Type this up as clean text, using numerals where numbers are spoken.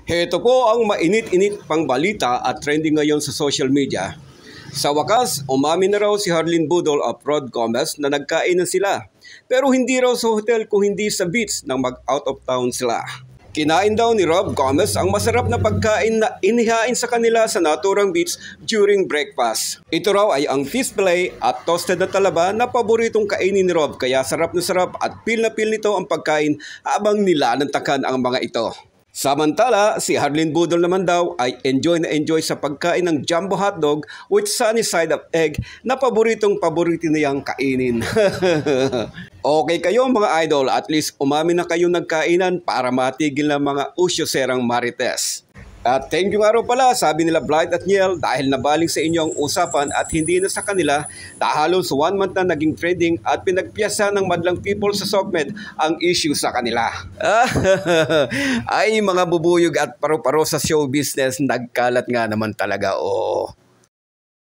Heto po ang mainit-init pang balita at trending ngayon sa social media. Sa wakas, umamin na raw si Harleen Budol at Rod Gomez na nagkainan sila. Pero hindi raw sa hotel kung hindi sa beach nang mag-out of town sila. Kinain daw ni Rob Gomez ang masarap na pagkain na inihain sa kanila sa naturang beach during breakfast. Ito raw ay ang fish fillet at toasted na talaba na paboritong kainin ni Rob, kaya sarap na sarap at feel na feel nito ang pagkain habang nilanantakan ang mga ito. Samantala, si Harleen Budol naman daw ay enjoy na enjoy sa pagkain ng jumbo hotdog with sunny side of egg na paborito niyang kainin. Okay kayo mga idol, at least umamin na kayo nagkainan para matigil ng mga usyoserang marites. At thank you nga raw pala, sabi nila Blight at Niel, dahil nabaling sa inyo ang usapan at hindi na sa kanila dahil sa 1 month na naging trending at pinagpiyasa ng madlang people sa SOCMED ang issue sa kanila. Ay mga bubuyog at paro-paro sa show business, nagkalat nga naman talaga.